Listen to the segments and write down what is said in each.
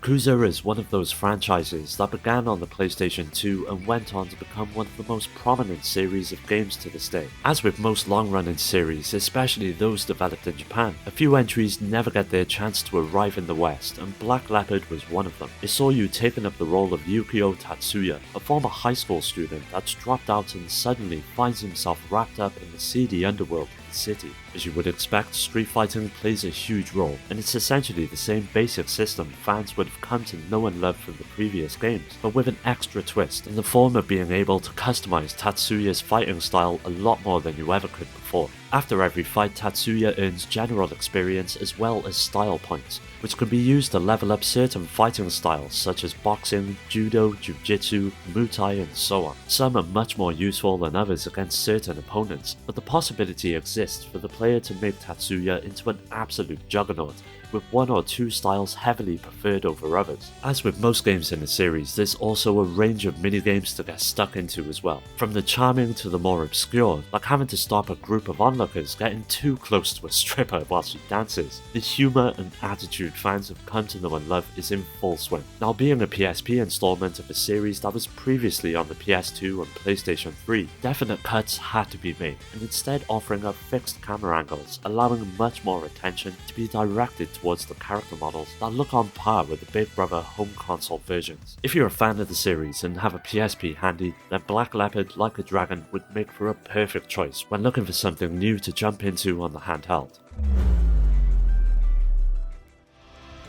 Yakuza is one of those franchises that began on the PlayStation 2 and went on to become one of the most prominent series of games to this day. As with most long-running series, especially those developed in Japan, a few entries never get their chance to arrive in the West, and Black Leopard was one of them. It saw you taking up the role of Yukio Tatsuya, a former high school student that's dropped out and suddenly finds himself wrapped up in the seedy underworld of the city. As you would expect, street fighting plays a huge role, and it's essentially the same basic system fans would have come to know and love from the previous games, but with an extra twist in the form of being able to customize Tatsuya's fighting style a lot more than you ever could before. After every fight, Tatsuya earns general experience as well as style points, which can be used to level up certain fighting styles such as boxing, judo, jiu-jitsu, muay thai, and so on. Some are much more useful than others against certain opponents, but the possibility exists for the player to make Tatsuya into an absolute juggernaut, with one or two styles heavily preferred over others. As with most games in the series, there's also a range of minigames to get stuck into as well, from the charming to the more obscure, like having to stop a group of onlookers getting too close to a stripper while she dances. The humour and attitude fans have come to know and love is in full swing. Now, being a PSP installment of a series that was previously on the PS2 and PlayStation 3, definite cuts had to be made, and instead offering up fixed camera angles, allowing much more attention to be directed towards the character models that look on par with the Big Brother home console versions. If you're a fan of the series and have a PSP handy, then Black Leopard Like a Dragon would make for a perfect choice when looking for something new to jump into on the handheld.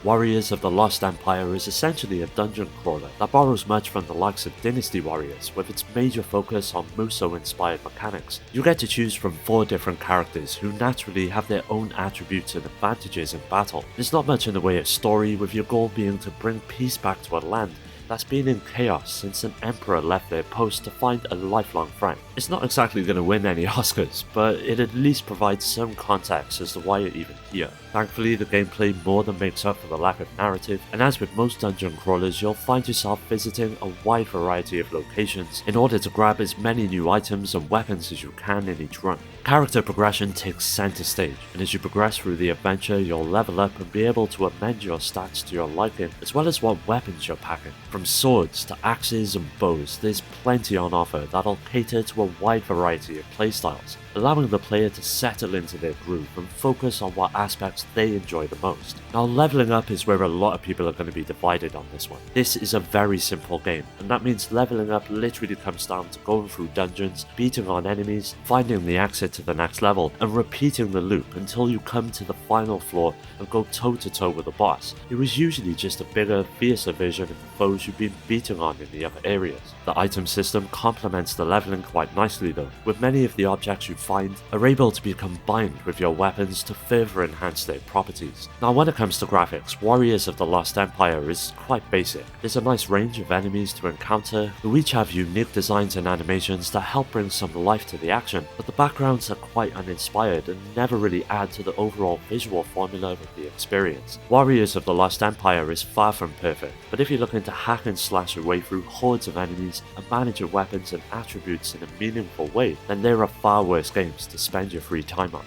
Warriors of the Lost Empire is essentially a dungeon crawler that borrows much from the likes of Dynasty Warriors, with its major focus on Musou-inspired mechanics. You get to choose from 4 different characters who naturally have their own attributes and advantages in battle. There's not much in the way of story, with your goal being to bring peace back to a land that's been in chaos since an emperor left their post to find a lifelong friend. It's not exactly going to win any Oscars, but it at least provides some context as to why you're even here. Thankfully, the gameplay more than makes up for the lack of narrative, and as with most dungeon crawlers, you'll find yourself visiting a wide variety of locations in order to grab as many new items and weapons as you can in each run. Character progression takes center stage, and as you progress through the adventure, you'll level up and be able to amend your stats to your liking, as well as what weapons you're packing. From swords to axes and bows, there's plenty on offer that'll cater to a wide variety of playstyles, allowing the player to settle into their groove and focus on what aspects they enjoy the most. Now, leveling up is where a lot of people are going to be divided on this one. This is a very simple game, and that means leveling up literally comes down to going through dungeons, beating on enemies, finding the exit to the next level, and repeating the loop until you come to the final floor and go toe-to-toe with the boss. It was usually just a bigger, fiercer version of the foes you've been beating on in the other areas. The item system complements the leveling quite nicely though, with many of the objects you find are able to be combined with your weapons to further enhance their properties. Now, when it comes to graphics, Warriors of the Lost Empire is quite basic. There's a nice range of enemies to encounter, who each have unique designs and animations that help bring some life to the action, but the backgrounds are quite uninspired and never really add to the overall visual formula of the experience. Warriors of the Lost Empire is far from perfect, but if you're looking to hack and slash your way through hordes of enemies and manage your weapons and attributes in a meaningful way, then there are far worse games to spend your free time on.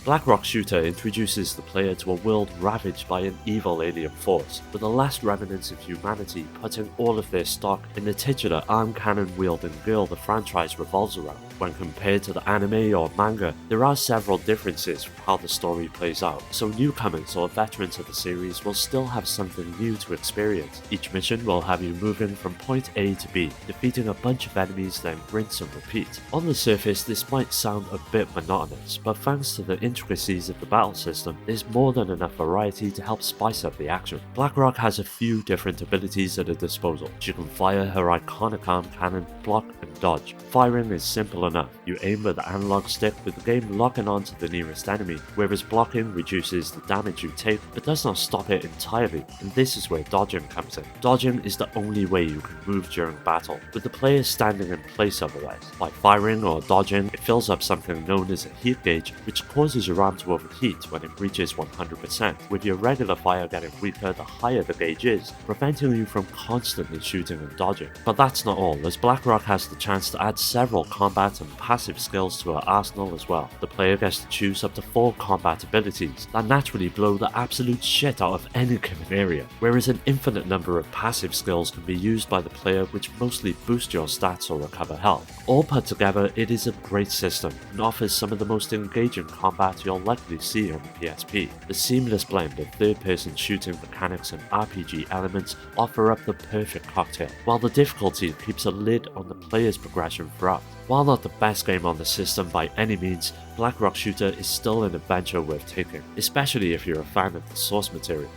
Black Rock Shooter introduces the player to a world ravaged by an evil alien force, with the last remnants of humanity putting all of their stock in the titular arm cannon wielding girl the franchise revolves around. When compared to the anime or manga, there are several differences from how the story plays out, so newcomers or veterans of the series will still have something new to experience. Each mission will have you moving from point A to B, defeating a bunch of enemies, then rinse and repeat. On the surface, this might sound a bit monotonous, but thanks to the intricacies of the battle system, there's more than enough variety to help spice up the action. Blackrock has a few different abilities at her disposal. She can fire her iconic arm cannon, block, and dodge. Firing is simple enough. You aim with the analog stick, with the game locking onto the nearest enemy, whereas blocking reduces the damage you take but does not stop it entirely, and this is where dodging comes in. Dodging is the only way you can move during battle, with the player standing in place otherwise. By firing or dodging, it fills up something known as a heat gauge, which causes causes your arm to overheat when it reaches 100%, with your regular fire getting weaker the higher the gauge is, preventing you from constantly shooting and dodging. But that's not all, as Blackrock has the chance to add several combat and passive skills to her arsenal as well. The player gets to choose up to 4 combat abilities that naturally blow the absolute shit out of any given area, whereas an infinite number of passive skills can be used by the player which mostly boost your stats or recover health. All put together, it is a great system and offers some of the most engaging combat you'll likely see on the PSP. The seamless blend of third-person shooting mechanics and RPG elements offer up the perfect cocktail, while the difficulty keeps a lid on the player's progression throughout. While not the best game on the system by any means, Blackrock Shooter is still an adventure worth taking, especially if you're a fan of the source material.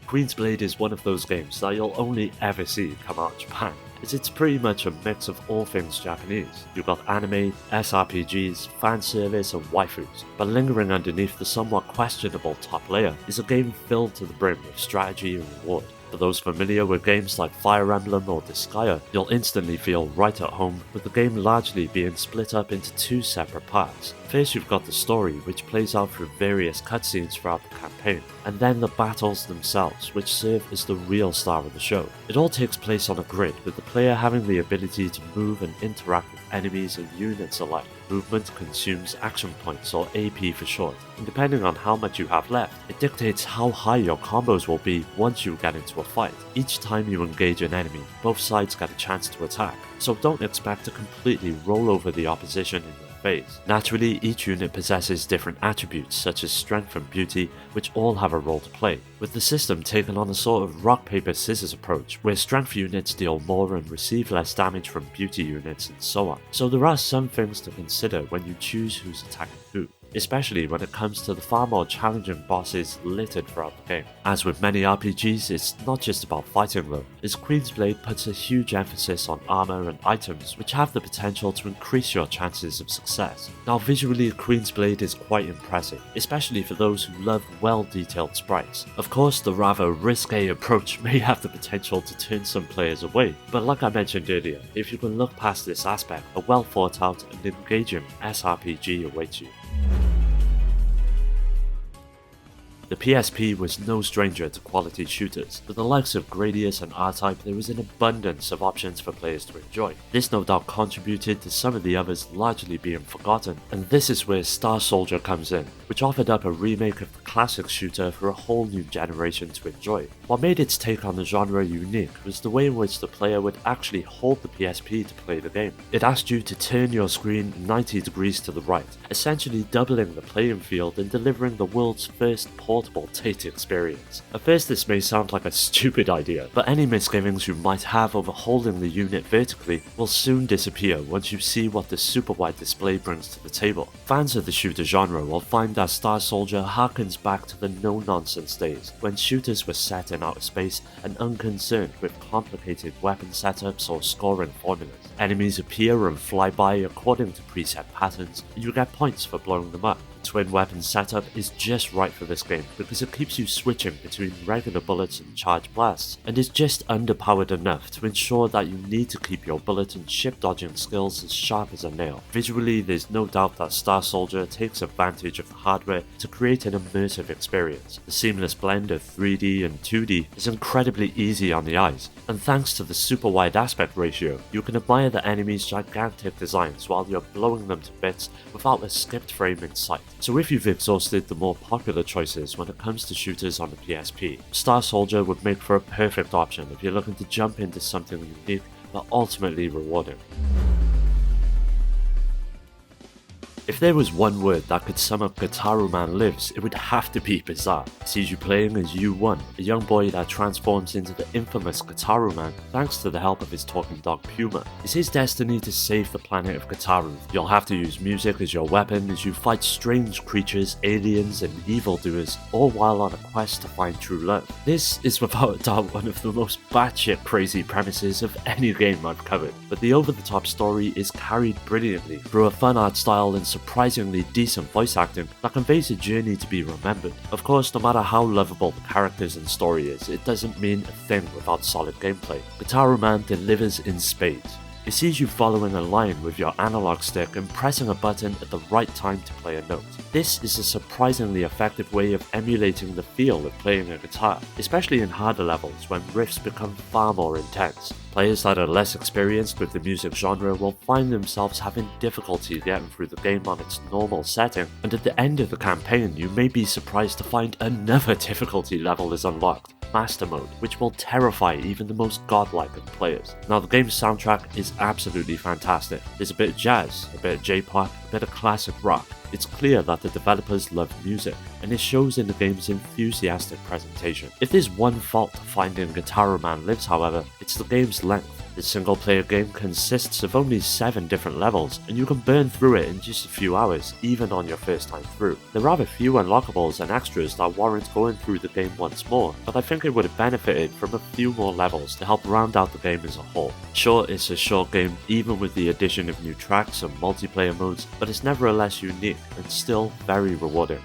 Queen's Blade is one of those games that you'll only ever see come out of Japan, as it's pretty much a mix of all things Japanese. You've got anime, SRPGs, fan service and waifus, but lingering underneath the somewhat questionable top layer is a game filled to the brim with strategy and reward. For those familiar with games like Fire Emblem or Disgaea, you'll instantly feel right at home, with the game largely being split up into 2 separate parts. First you've got the story, which plays out through various cutscenes throughout the campaign, and then the battles themselves, which serve as the real star of the show. It all takes place on a grid, with the player having the ability to move and interact with enemies and units alike. Movement consumes action points, or AP for short, and depending on how much you have left, it dictates how high your combos will be once you get into a fight. Each time you engage an enemy, both sides get a chance to attack, so don't expect to completely roll over the opposition in your phase. Naturally, each unit possesses different attributes such as strength and beauty, which all have a role to play, with the system taking on a sort of rock paper scissors approach, where strength units deal more and receive less damage from beauty units and so on. So there are some things to consider when you choose who's attacking who, especially when it comes to the far more challenging bosses littered throughout the game. As with many RPGs, it's not just about fighting though, as Queen's Blade puts a huge emphasis on armor and items which have the potential to increase your chances of success. Now visually, Queen's Blade is quite impressive, especially for those who love well-detailed sprites. Of course, the rather risque approach may have the potential to turn some players away, but like I mentioned earlier, if you can look past this aspect, a well thought out and engaging SRPG awaits you. The PSP was no stranger to quality shooters. With the likes of Gradius and R-Type, there was an abundance of options for players to enjoy. This no doubt contributed to some of the others largely being forgotten, and this is where Star Soldier comes in, which offered up a remake of the classic shooter for a whole new generation to enjoy. What made its take on the genre unique was the way in which the player would actually hold the PSP to play the game. It asked you to turn your screen 90 degrees to the right, essentially doubling the playing field and delivering the world's first portable Tate experience. At first this may sound like a stupid idea, but any misgivings you might have over holding the unit vertically will soon disappear once you see what the super wide display brings to the table. Fans of the shooter genre will find that Star Soldier harkens back to the no-nonsense days, when shooters were set in outer space and unconcerned with complicated weapon setups or scoring formulas. Enemies appear and fly by according to preset patterns, and you get points for blowing them up. Twin weapon setup is just right for this game because it keeps you switching between regular bullets and charge blasts, and is just underpowered enough to ensure that you need to keep your bullet and ship dodging skills as sharp as a nail. Visually, there's no doubt that Star Soldier takes advantage of the hardware to create an immersive experience. The seamless blend of 3D and 2D is incredibly easy on the eyes, and thanks to the super wide aspect ratio, you can admire the enemies' gigantic designs while you're blowing them to bits without a skipped frame in sight. So if you've exhausted the more popular choices when it comes to shooters on the PSP, Star Soldier would make for a perfect option if you're looking to jump into something unique but ultimately rewarding. If there was one word that could sum up Gitaru Man Lives, it would have to be bizarre. It sees you playing as U1, a young boy that transforms into the infamous Gitaru Man thanks to the help of his talking dog Puma. It's his destiny to save the planet of Gitaru. You'll have to use music as your weapon as you fight strange creatures, aliens and evildoers, all while on a quest to find true love. This is without a doubt one of the most batshit crazy premises of any game I've covered, but the over-the-top story is carried brilliantly through a fun art style and surprisingly decent voice acting that conveys a journey to be remembered. Of course, no matter how lovable the characters and story is, it doesn't mean a thing without solid gameplay. Gitaru Man delivers in spades. It sees you following a line with your analog stick and pressing a button at the right time to play a note. This is a surprisingly effective way of emulating the feel of playing a guitar, especially in harder levels when riffs become far more intense. Players that are less experienced with the music genre will find themselves having difficulty getting through the game on its normal setting, and at the end of the campaign you may be surprised to find another difficulty level is unlocked, Master Mode, which will terrify even the most godlike of players. Now the game's soundtrack is absolutely fantastic. There's a bit of jazz, a bit of J-pop, a bit of classic rock. It's clear that the developers love music, and it shows in the game's enthusiastic presentation. If there's one fault to finding Guitar Man Lives, however, it's the game's length. The single-player game consists of only 7 different levels, and you can burn through it in just a few hours, even on your first time through. There are a few unlockables and extras that warrant going through the game once more, but I think it would have benefited from a few more levels to help round out the game as a whole. Sure, it's a short game, even with the addition of new tracks and multiplayer modes, but it's nevertheless unique and still very rewarding.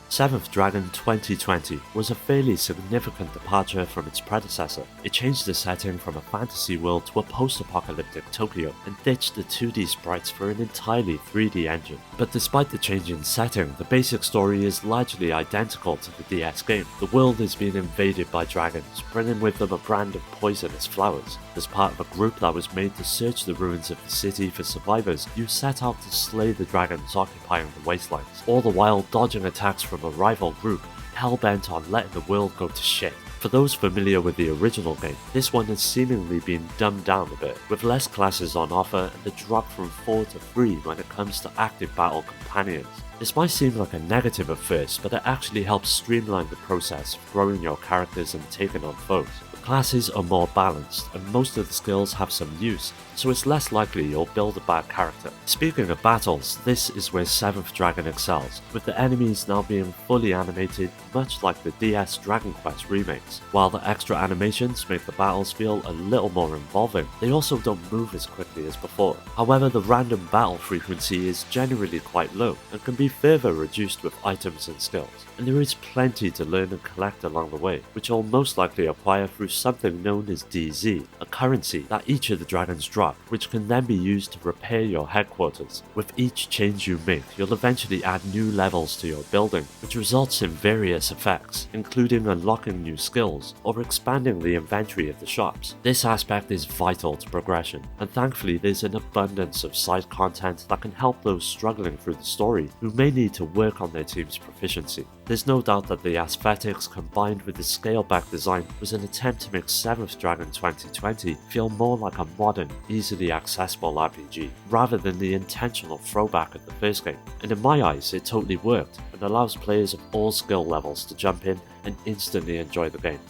7th Dragon 2020 was a fairly significant departure from its predecessor. It changed the setting from a fantasy world to a post-apocalyptic Tokyo and ditched the 2D sprites for an entirely 3D engine. But despite the change in setting, the basic story is largely identical to the DS game. The world is being invaded by dragons, bringing with them a brand of poisonous flowers. As part of a group that was made to search the ruins of the city for survivors, you set out to slay the dragons occupying the wastelands, all the while dodging attacks from a rival group hell-bent on letting the world go to shit. For those familiar with the original game, this one has seemingly been dumbed down a bit, with less classes on offer and a drop from 4 to 3 when it comes to active battle companions. This might seem like a negative at first, but it actually helps streamline the process of growing your characters and taking on foes. Classes are more balanced, and most of the skills have some use, so it's less likely you'll build a bad character. Speaking of battles, this is where 7th Dragon excels, with the enemies now being fully animated much like the DS Dragon Quest remakes. While the extra animations make the battles feel a little more involving, they also don't move as quickly as before. However, the random battle frequency is generally quite low, and can be further reduced with items and skills. And there is plenty to learn and collect along the way, which you'll most likely acquire through something known as DZ, a currency that each of the dragons drop, which can then be used to repair your headquarters. With each change you make, you'll eventually add new levels to your building, which results in various effects, including unlocking new skills or expanding the inventory of the shops. This aspect is vital to progression, and thankfully there's an abundance of side content that can help those struggling through the story who may need to work on their team's proficiency. There's no doubt that the aesthetics combined with the scaled-back design was an attempt to make 7th Dragon 2020 feel more like a modern, easily accessible RPG, rather than the intentional throwback of the first game. And in my eyes, it totally worked, and allows players of all skill levels to jump in and instantly enjoy the game.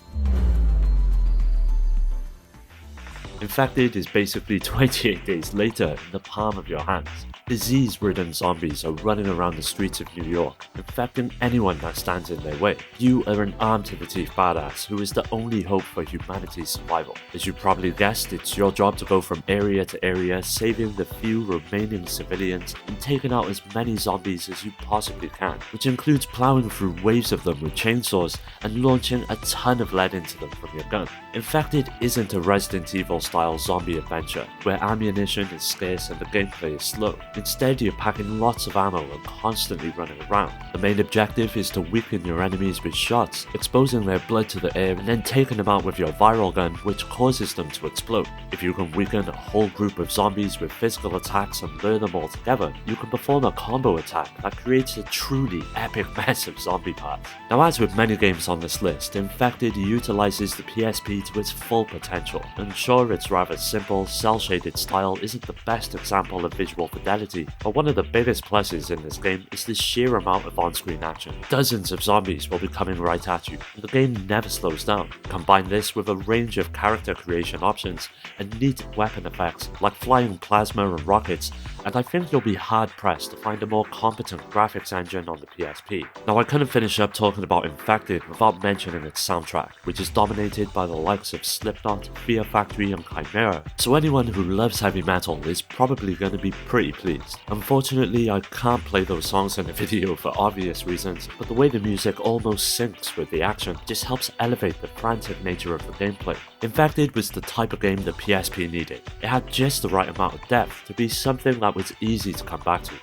Infected is basically 28 days later in the palm of your hands. Disease-ridden zombies are running around the streets of New York, infecting anyone that stands in their way. You are an armed-to-the-teeth badass who is the only hope for humanity's survival. As you probably guessed, it's your job to go from area to area, saving the few remaining civilians and taking out as many zombies as you possibly can, which includes plowing through waves of them with chainsaws and launching a ton of lead into them from your gun. Infected isn't a Resident Evil-style zombie adventure, where ammunition is scarce and the gameplay is slow. Instead, you're packing lots of ammo and constantly running around. The main objective is to weaken your enemies with shots, exposing their blood to the air and then taking them out with your viral gun, which causes them to explode. If you can weaken a whole group of zombies with physical attacks and lure them all together, you can perform a combo attack that creates a truly epic mess of zombie parts. Now, as with many games on this list, Infected utilizes the PSP to its full potential, and sure, its rather simple, cel-shaded style isn't the best example of visual fidelity, but one of the biggest pluses in this game is the sheer amount of on-screen action. Dozens of zombies will be coming right at you, and the game never slows down. Combine this with a range of character creation options and neat weapon effects like flying plasma and rockets, and I think you'll be hard-pressed to find a more competent graphics engine on the PSP. Now I couldn't finish up talking about Infected without mentioning its soundtrack, which is dominated by the likes of Slipknot, Fear Factory and Chimera, so anyone who loves heavy metal is probably going to be pretty pleased. Unfortunately, I can't play those songs in the video for obvious reasons, but the way the music almost syncs with the action just helps elevate the frantic nature of the gameplay. Infected was the type of game the PSP needed. It had just the right amount of depth to be something that was easy to come back to.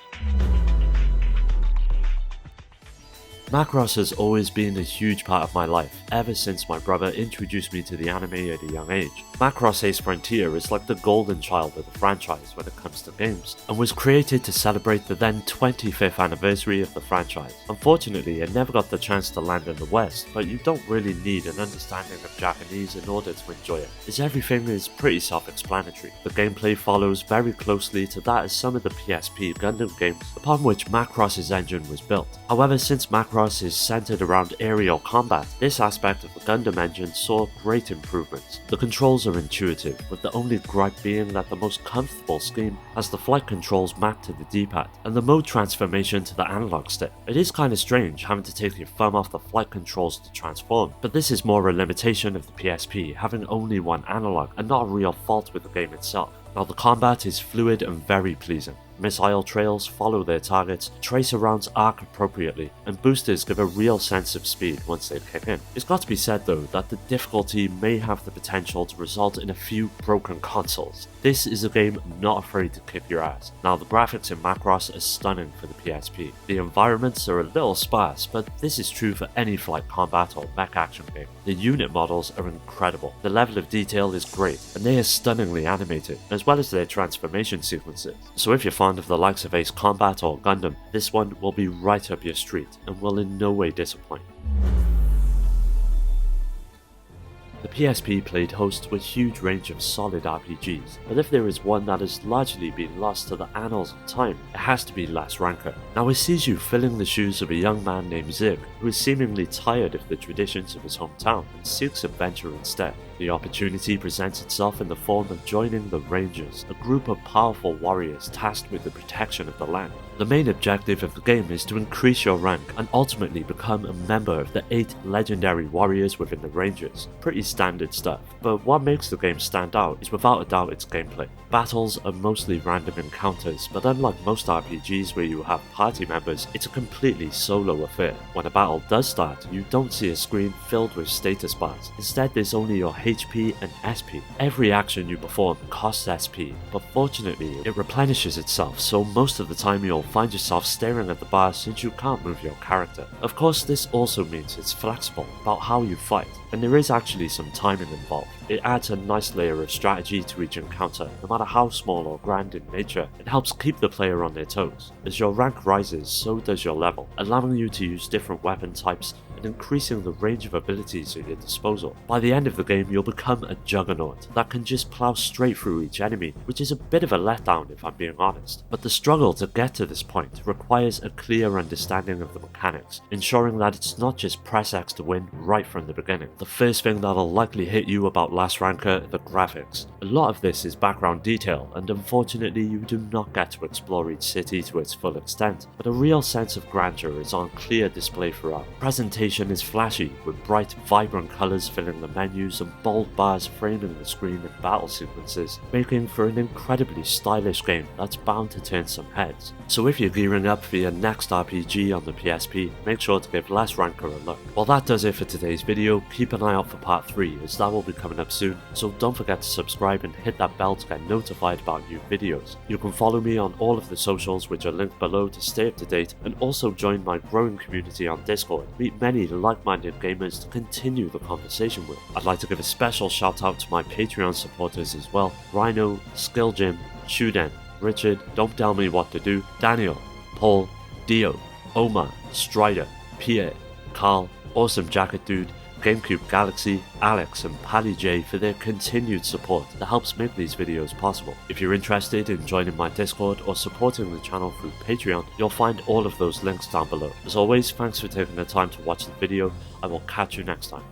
Macross has always been a huge part of my life, ever since my brother introduced me to the anime at a young age. Macross Ace Frontier is like the golden child of the franchise when it comes to games, and was created to celebrate the then 25th anniversary of the franchise. Unfortunately, it never got the chance to land in the West, but you don't really need an understanding of Japanese in order to enjoy it, as everything is pretty self-explanatory. The gameplay follows very closely to that of some of the PSP Gundam games, upon which Macross's engine was built. However, since Macross is centered around aerial combat, this aspect of the Gundam engine saw great improvements. The controls are intuitive, with the only gripe being that the most comfortable scheme has the flight controls mapped to the D-pad, and the mode transformation to the analog stick. It is kinda strange having to take your thumb off the flight controls to transform, but this is more a limitation of the PSP having only one analog, and not a real fault with the game itself. Now the combat is fluid and very pleasing. Missile trails follow their targets, tracer rounds arc appropriately, and boosters give a real sense of speed once they kick in. It's got to be said though that the difficulty may have the potential to result in a few broken consoles. This is a game not afraid to kick your ass. Now the graphics in Macross are stunning for the PSP. The environments are a little sparse, but this is true for any flight combat or mech action game. The unit models are incredible, the level of detail is great, and they are stunningly animated, as well as their transformation sequences. So if you're fond of the likes of Ace Combat or Gundam, this one will be right up your street and will in no way disappoint. The PSP played host to a huge range of solid RPGs, but if there is one that has largely been lost to the annals of time, it has to be Last Ranker. Now it sees you filling the shoes of a young man named Zig, who is seemingly tired of the traditions of his hometown and seeks adventure instead. The opportunity presents itself in the form of joining the Rangers, a group of powerful warriors tasked with the protection of the land. The main objective of the game is to increase your rank and ultimately become a member of the 8 legendary warriors within the Rangers. Pretty standard stuff, but what makes the game stand out is without a doubt its gameplay. Battles are mostly random encounters, but unlike most RPGs where you have party members, it's a completely solo affair. When a battle does start, you don't see a screen filled with status bars. Instead, there's only your HP and SP. Every action you perform costs SP, but fortunately it replenishes itself, so most of the time you'll find yourself staring at the bar since you can't move your character. Of course, this also means it's flexible about how you fight, and there is actually some timing involved. It adds a nice layer of strategy to each encounter, no matter how small or grand in nature. It helps keep the player on their toes. As your rank rises, so does your level, allowing you to use different weapon types and increasing the range of abilities at your disposal. By the end of the game, you'll become a juggernaut that can just plow straight through each enemy, which is a bit of a letdown if I'm being honest. But the struggle to get to this point requires a clear understanding of the mechanics, ensuring that it's not just press X to win right from the beginning. The first thing that'll likely hit you about Last Ranker, the graphics. A lot of this is background detail, and unfortunately you do not get to explore each city to its full extent, but a real sense of grandeur is on clear display throughout. Presentation is flashy, with bright, vibrant colours filling the menus and bold bars framing the screen in battle sequences, making for an incredibly stylish game that's bound to turn some heads. So if you're gearing up for your next RPG on the PSP, make sure to give Last Ranker a look. Well, that does it for today's video. Keep an eye out for part 3, as that will be coming up soon, so don't forget to subscribe and hit that bell to get notified about new videos. You can follow me on all of the socials which are linked below to stay up to date, and also join my growing community on Discord. Meet many like-minded gamers to continue the conversation with. I'd like to give a special shout out to my Patreon supporters as well: Rhino, Skill Jim, Shuden, Richard, Don't Tell Me What to Do, Daniel, Paul, Dio, Omar, Strider, Pierre, Carl, Awesome Jacket Dude, GameCube Galaxy, Alex and Pally J for their continued support that helps make these videos possible. If you're interested in joining my Discord or supporting the channel through Patreon, you'll find all of those links down below. As always, thanks for taking the time to watch the video. I will catch you next time.